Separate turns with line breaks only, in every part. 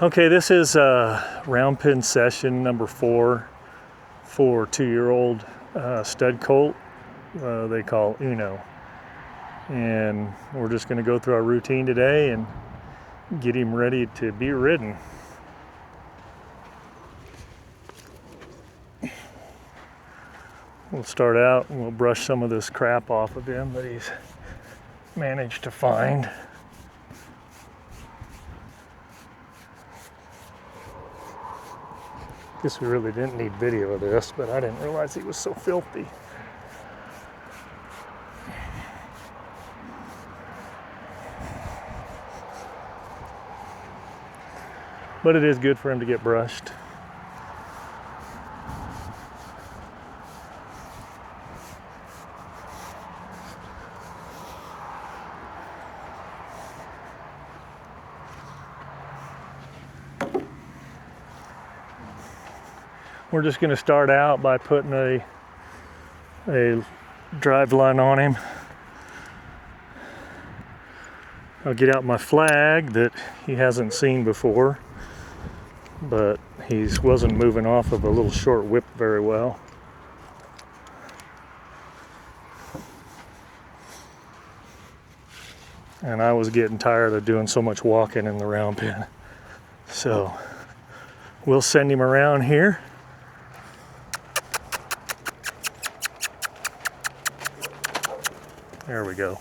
Okay, this is round pin session number 4 for 2-year-old stud colt they call Uno. And we're just going to go through our routine today and get him ready to be ridden. We'll start out and we'll brush some of this crap off of him that he's managed to find. Guess we really didn't need video of this, but I didn't realize he was so filthy. But it is good for him to get brushed. We're just going to start out by putting a drive line on him. I'll get out my flag that he hasn't seen before, but he wasn't moving off of a little short whip very well. And I was getting tired of doing so much walking in the round pen. So we'll send him around here. There we go.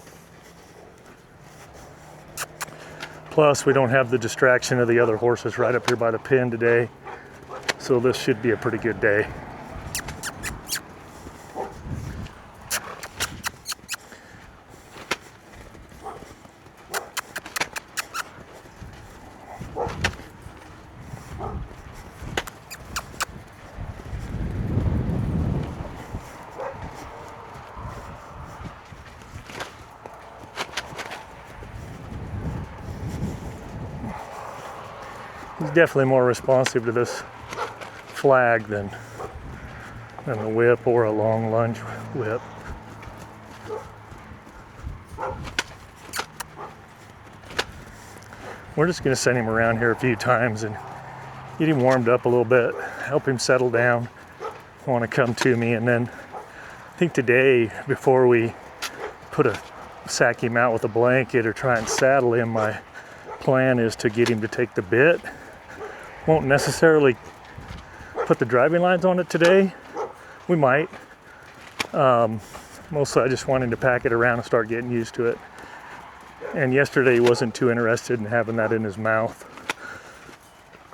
Plus, we don't have the distraction of the other horses right up here by the pen today, so this should be a pretty good day. He's definitely more responsive to this flag than the whip or a long lunge whip. We're just going to send him around here a few times and get him warmed up a little bit, help him settle down, want to come to me. And then I think today, before we sack him out with a blanket or try and saddle him, my plan is to get him to take the bit. Won't necessarily put the driving lines on it today. We might. Mostly I just want him to pack it around and start getting used to it. And yesterday he wasn't too interested in having that in his mouth.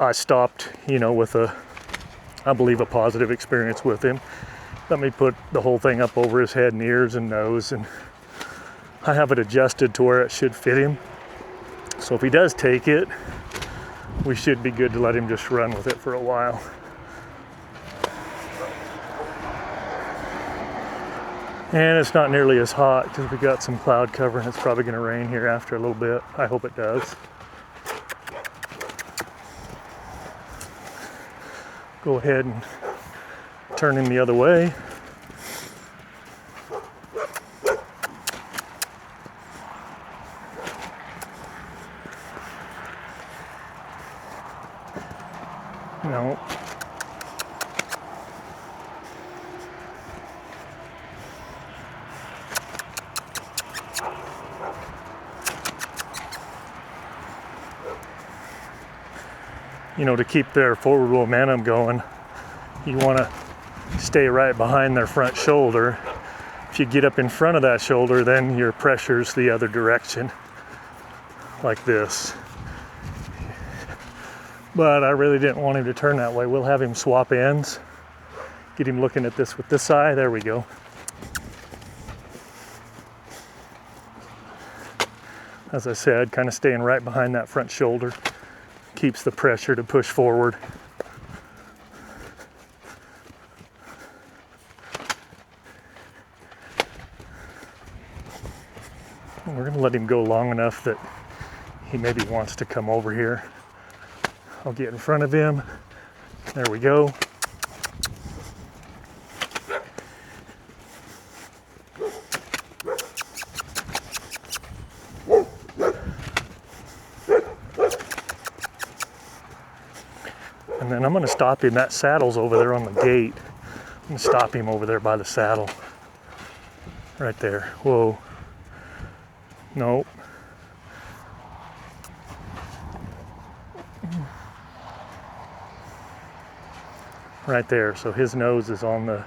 I stopped, with I believe a positive experience with him. Let me put the whole thing up over his head and ears and nose, and I have it adjusted to where it should fit him. So if he does take it, we should be good to let him just run with it for a while. And it's not nearly as hot because we got some cloud cover and it's probably going to rain here after a little bit. I hope it does. Go ahead and turn him the other way. No. To keep their forward momentum going, you want to stay right behind their front shoulder. If you get up in front of that shoulder, then your pressure's the other direction, like this. But I really didn't want him to turn that way. We'll have him swap ends. Get him looking at this with this eye. There we go. As I said, kind of staying right behind that front shoulder. Keeps the pressure to push forward. And we're going to let him go long enough that he maybe wants to come over here. I'll get in front of him. There we go. And then I'm gonna stop him. That saddle's over there on the gate. I'm gonna stop him over there by the saddle. Right there. Whoa. Nope. Right there. So his nose is on the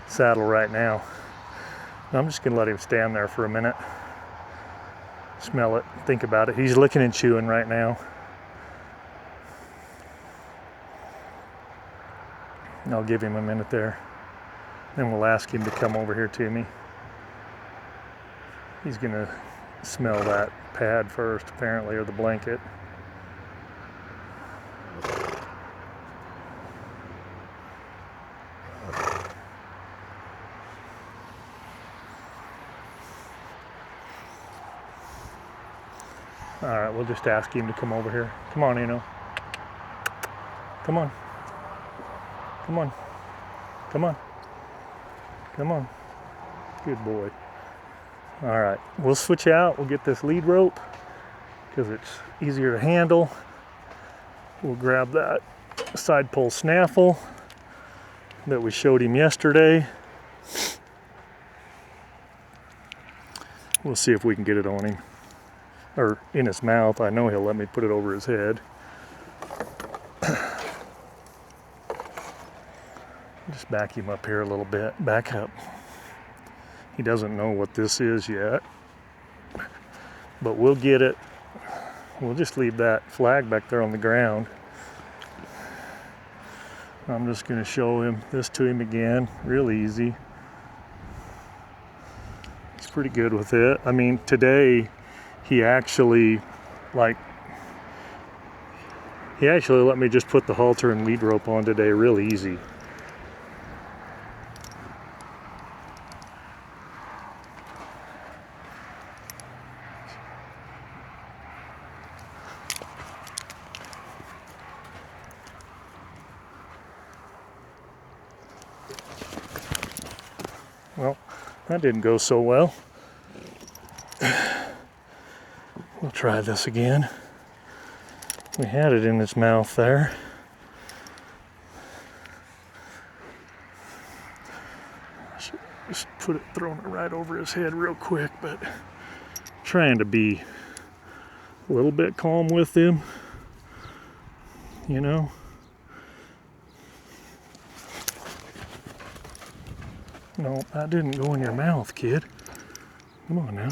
saddle right now. I'm just gonna let him stand there for a minute. Smell it, think about it. He's licking and chewing right now. I'll give him a minute there. Then we'll ask him to come over here to me. He's gonna smell that pad first, apparently, or the blanket. All right, we'll just ask him to come over here. Come on, Eno. Come on. Come on. Come on. Come on. Good boy. All right, we'll switch out. We'll get this lead rope because it's easier to handle. We'll grab that side pole snaffle that we showed him yesterday. We'll see if we can get it on him. Or in his mouth. I know he'll let me put it over his head. Just back him up here a little bit. Back up. He doesn't know what this is yet. But we'll get it. We'll just leave that flag back there on the ground. I'm just going to show him this to him again. Real easy. He's pretty good with it. I mean, today he actually let me just put the halter and lead rope on today real easy. Well, that didn't go so well. We'll try this again. We had it in his mouth there. I should just throwing it right over his head real quick, but trying to be a little bit calm with him, you know. No, that didn't go in your mouth, kid. Come on now.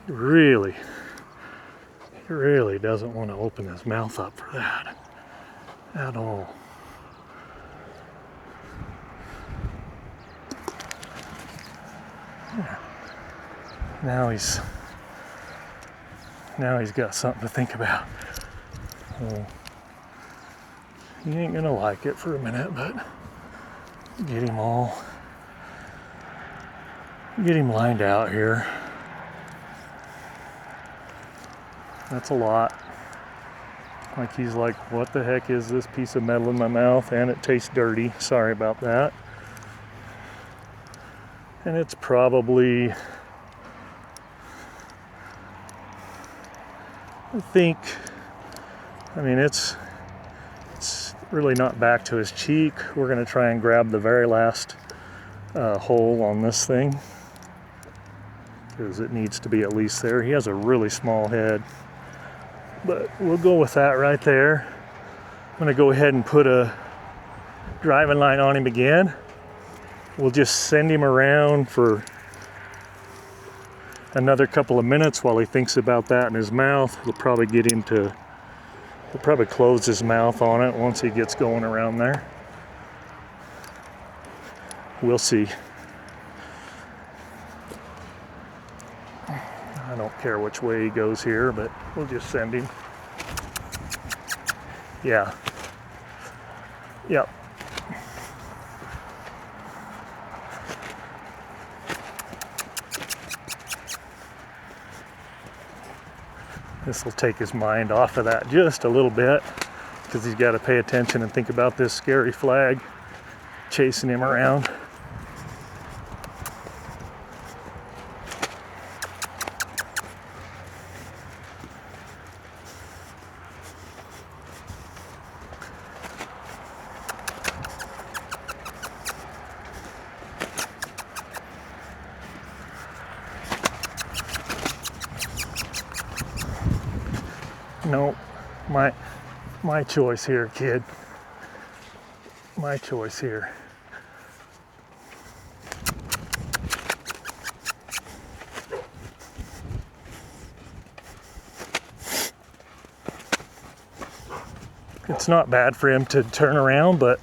He really doesn't want to open his mouth up for that at all. Yeah. Now he's got something to think about. Well, he ain't gonna like it for a minute, but get him lined out here. That's a lot. Like he's like, what the heck is this piece of metal in my mouth? And it tastes dirty. Sorry about that. And it's probably, I mean, it's really not back to his cheek. We're gonna try and grab the very last hole on this thing because it needs to be at least there. He has a really small head, but we'll go with that right there. I'm gonna go ahead and put a driving line on him again. We'll just send him around for another couple of minutes while he thinks about that in his mouth. We'll probably close his mouth on it once he gets going around there. We'll see. I don't care which way he goes here, but we'll just send him. Yeah. Yep. This will take his mind off of that just a little bit because he's got to pay attention and think about this scary flag chasing him around. No, my choice here, kid. My choice here. It's not bad for him to turn around, but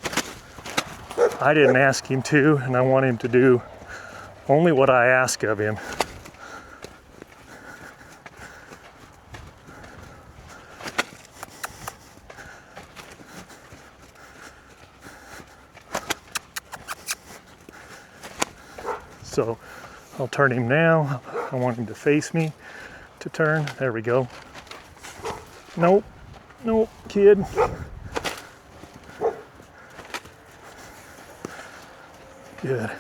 I didn't ask him to, and I want him to do only what I ask of him. So I'll turn him now. I want him to face me to turn. There we go. Nope. Nope, kid. Good.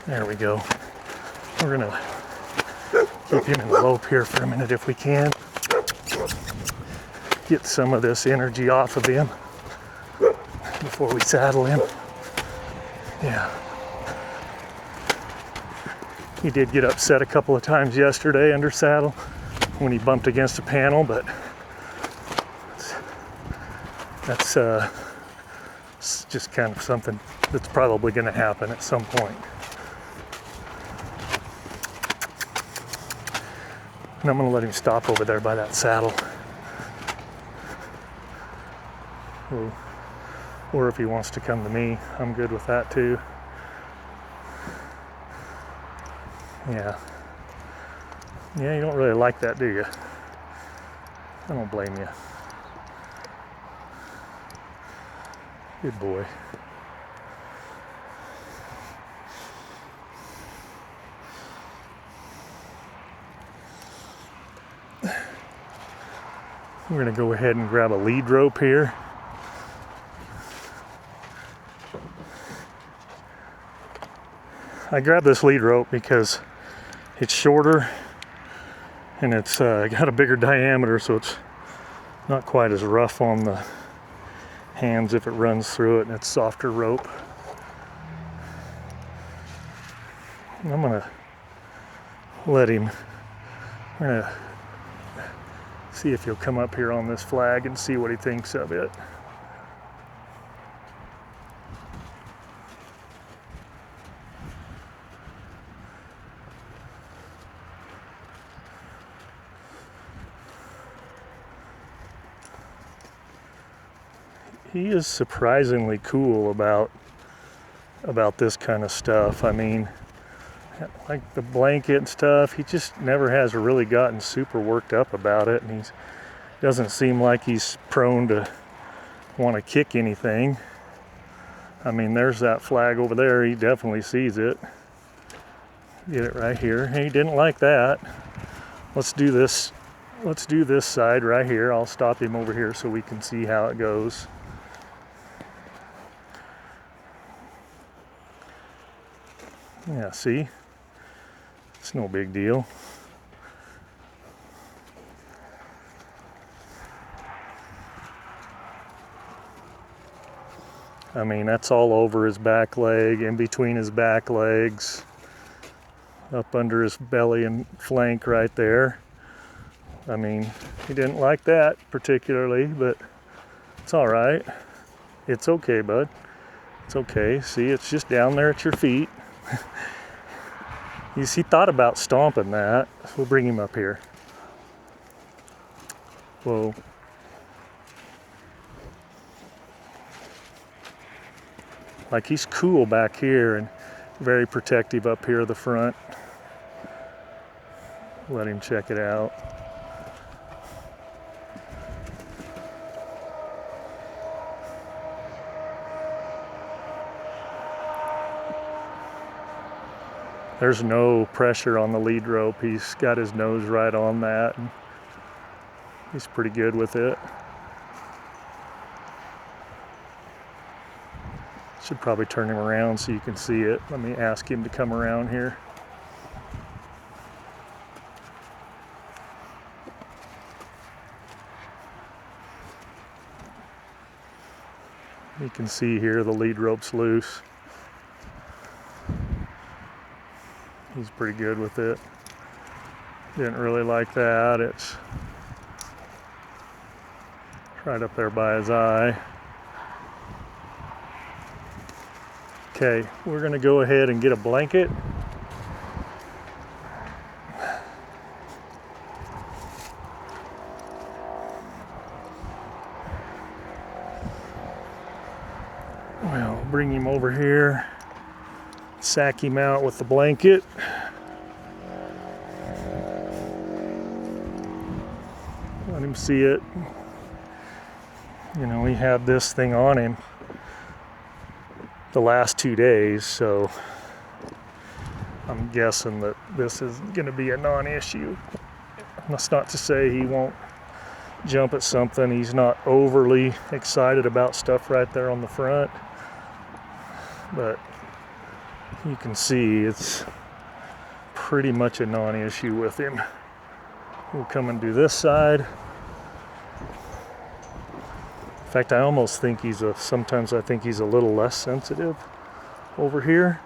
There we go. We're gonna keep him in the lope here for a minute if we can. Get some of this energy off of him before we saddle him. Yeah. He did get upset a couple of times yesterday under saddle when he bumped against a panel, but that's it's just kind of something that's probably going to happen at some point. And I'm going to let him stop over there by that saddle. Or if he wants to come to me, I'm good with that too. Yeah. Yeah, you don't really like that, do you? I don't blame you. Good boy. We're going to go ahead and grab a lead rope here. I grabbed this lead rope because it's shorter and it's got a bigger diameter, so it's not quite as rough on the hands if it runs through it, and it's softer rope. And I'm gonna let him, I'm gonna see if he'll come up here on this flag and see what he thinks of it. He is surprisingly cool about this kind of stuff. I mean, like the blanket and stuff, he just never has really gotten super worked up about it, and he doesn't seem like he's prone to want to kick anything. I mean, there's that flag over there. He definitely sees it. Get it right here. He didn't like that. Let's do this. Let's do this side right here. I'll stop him over here so we can see how it goes. Yeah, see? It's no big deal. I mean, that's all over his back leg, in between his back legs, up under his belly and flank right there. I mean, he didn't like that particularly, but it's all right. It's okay, bud. It's okay. See, it's just down there at your feet. He thought about stomping that. We'll bring him up here. Whoa. Like, he's cool back here and very protective up here at the front. Let him check it out. There's no pressure on the lead rope. He's got his nose right on that, and he's pretty good with it. Should probably turn him around so you can see it. Let me ask him to come around here. You can see here the lead rope's loose. He's pretty good with it. Didn't really like that. It's right up there by his eye. Okay, we're gonna go ahead and get a blanket. We'll bring him over here, sack him out with the blanket. Let him see it. You know, he had this thing on him the last 2 days, so I'm guessing that this is going to be a non-issue. That's not to say he won't jump at something. He's not overly excited about stuff right there on the front, but you can see it's pretty much a non-issue with him. We'll come and do this side. In fact, I almost think sometimes I think he's a little less sensitive over here.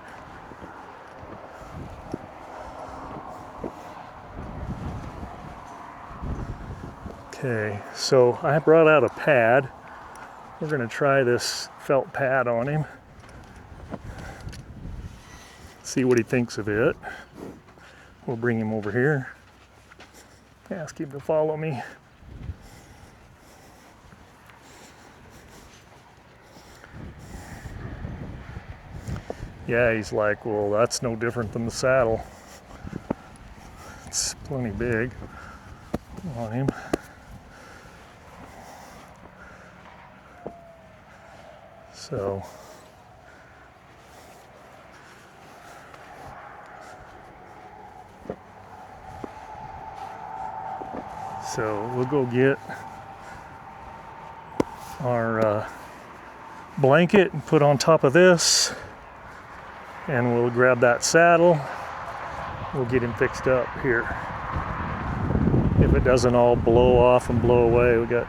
Okay, so I brought out a pad. We're gonna try this felt pad on him. See what he thinks of it. We'll bring him over here. Ask him to follow me. Yeah, he's like, well, that's no different than the saddle. It's plenty big on him. So we'll go get our blanket and put on top of this, and we'll grab that saddle. We'll get him fixed up here. If it doesn't all blow off and blow away, we get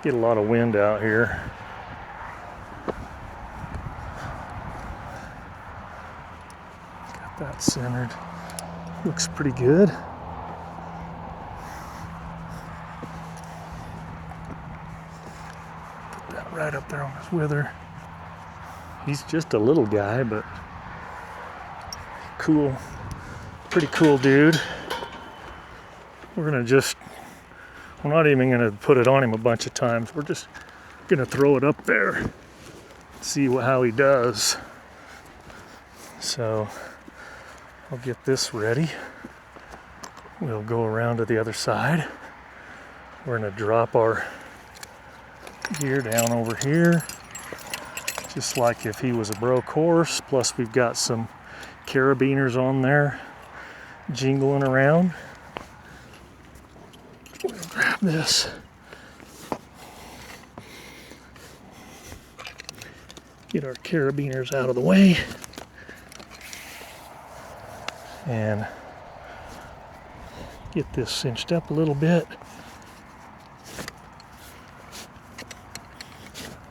a lot of wind out here. Got that centered. Looks pretty good. Put that right up there on his wither. He's just a little guy, but cool, pretty cool dude. We're not even gonna put it on him a bunch of times. We're just gonna throw it up there, see how he does. So I'll get this ready. We'll go around to the other side. We're gonna drop our gear down over here, just like if he was a broke horse. Plus we've got some carabiners on there jingling around. We'll grab this. Get our carabiners out of the way. And get this cinched up a little bit.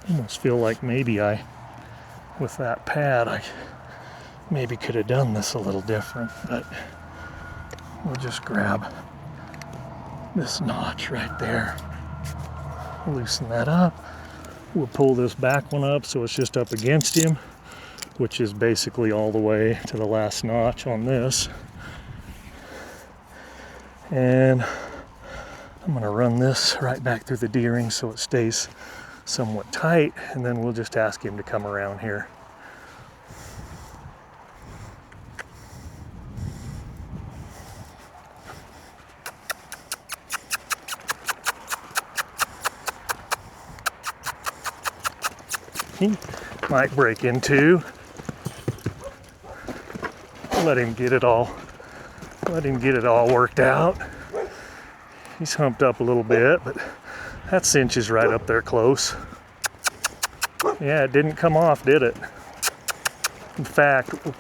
Almost feel like maybe with that pad, I maybe could have done this a little different, but we'll just grab this notch right there. Loosen that up. We'll pull this back one up so it's just up against him, which is basically all the way to the last notch on this. And I'm gonna run this right back through the D-ring so it stays somewhat tight, and then we'll just ask him to come around here. He might break into. Let him get it all worked out. He's humped up a little bit, but that cinch is right up there close. Yeah, it didn't come off, did it? In fact, we'll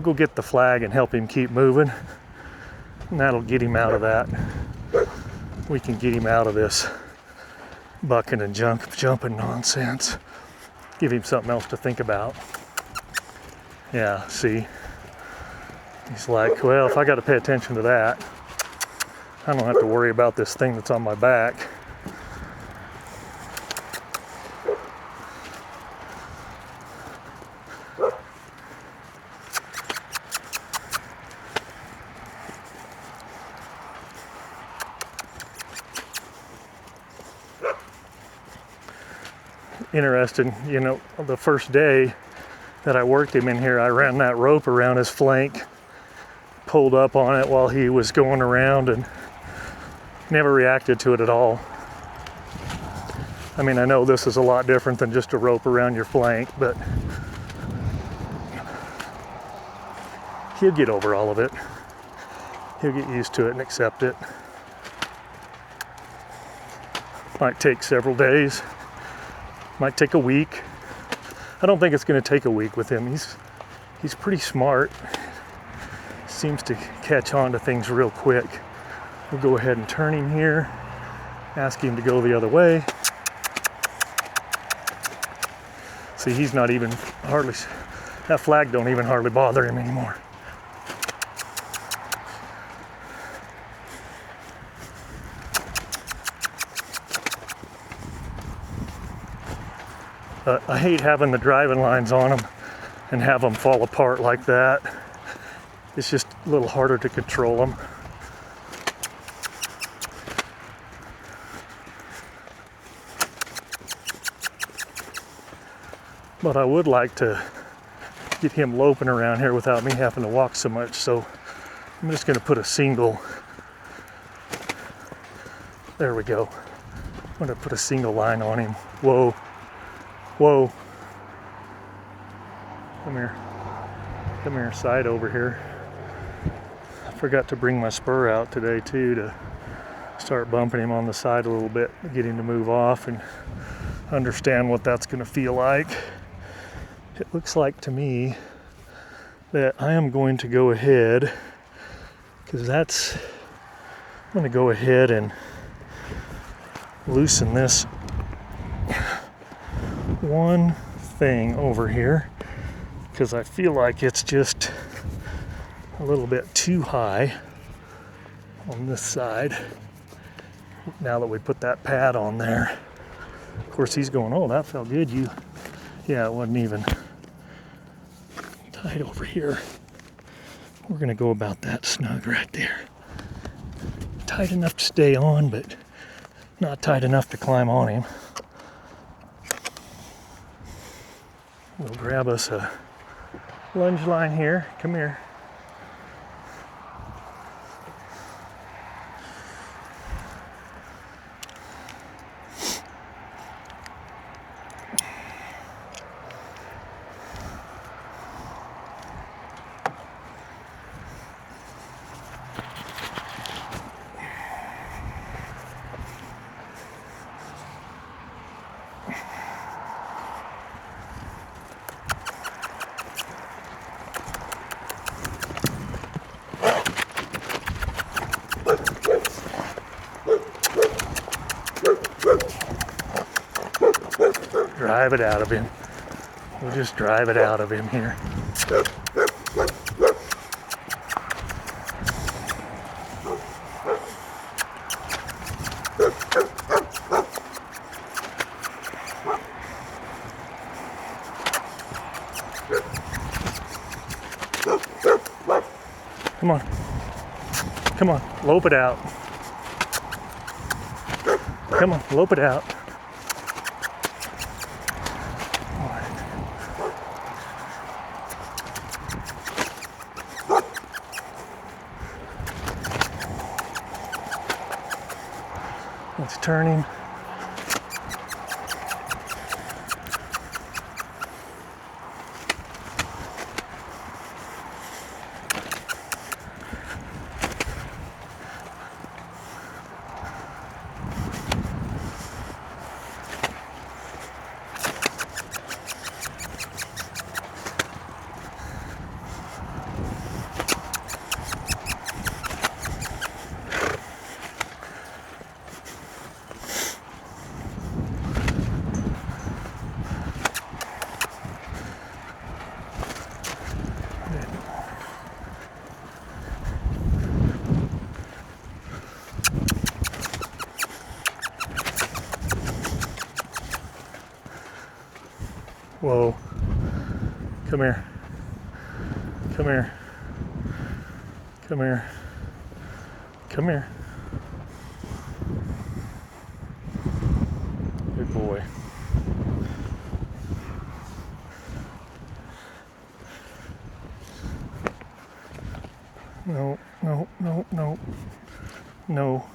go get the flag and help him keep moving, and that'll get him out of that. We can get him out of this bucking and jumping nonsense. Give him something else to think about. Yeah, see? He's like, well, if I got to pay attention to that, I don't have to worry about this thing that's on my back. Interesting, you know, the first day that I worked him in here, I ran that rope around his flank, pulled up on it while he was going around, and never reacted to it at all. I mean, I know this is a lot different than just a rope around your flank, but he'll get over all of it. He'll get used to it and accept it. Might take several days. Might take a week. I don't think it's going to take a week with him. He's pretty smart. Seems to catch on to things real quick. We'll go ahead and turn him here. Ask him to go the other way. See, he's not even hardly, that flag don't even hardly bother him anymore. I hate having the driving lines on them and have them fall apart like that. It's just a little harder to control them. But I would like to get him loping around here without me having to walk so much. So I'm just going to put a single. There we go. I'm going to put a single line on him. Whoa. Whoa. Come here. Come here, side over here. I forgot to bring my spur out today too to start bumping him on the side a little bit, get him to move off and understand what that's going to feel like. It looks like to me that I am going to go ahead, because I'm going to go ahead and loosen this one thing over here, because I feel like it's just a little bit too high on this side now that we put that pad on there. Of course he's going, oh, that felt good. Yeah, it wasn't even tight over here. We're gonna go about that snug right there. Tight enough to stay on, but not tight enough to climb on him. We'll grab us a lunge line here. Come here. Drive it out of him. We'll just drive it out of him here. Come on. Come on, lope it out. Come on, lope it out. Let's turn him. Whoa. Come here. Come here. Come here. Come here. Good boy. No, no, no, no, no.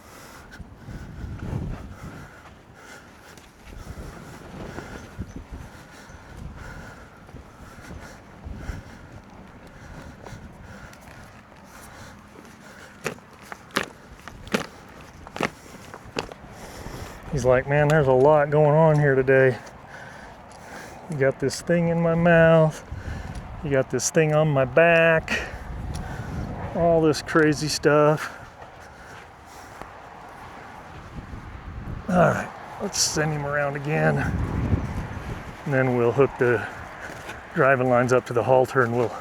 He's like, man, there's a lot going on here today. You got this thing in my mouth. You got this thing on my back. All this crazy stuff. All right, let's send him around again. And then we'll hook the driving lines up to the halter and we'll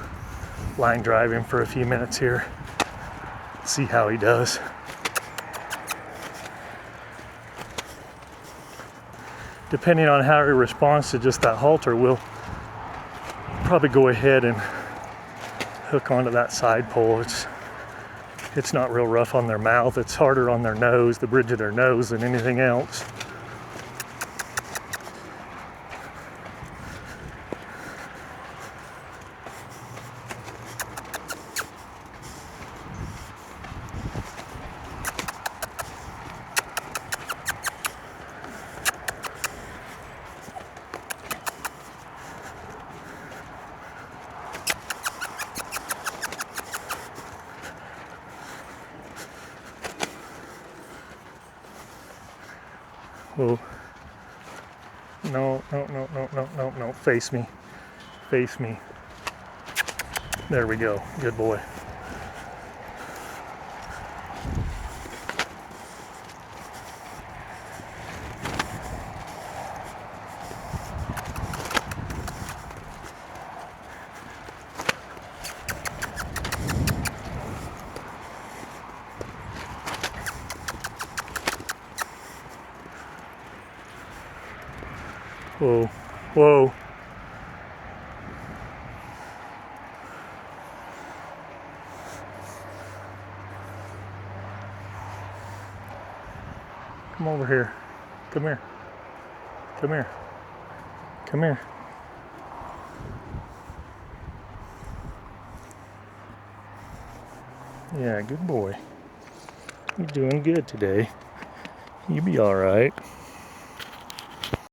line drive him for a few minutes here. See how he does. Depending on how he responds to just that halter, we'll probably go ahead and hook onto that side pole. It's not real rough on their mouth. It's harder on their nose, the bridge of their nose, than anything else. Whoa. No, no, no, no, no, no, no. Face me. Face me. There we go. Good boy. Whoa, whoa. Come over here. Come here. Come here. Come here. Yeah, good boy. You're doing good today. You'll be all right.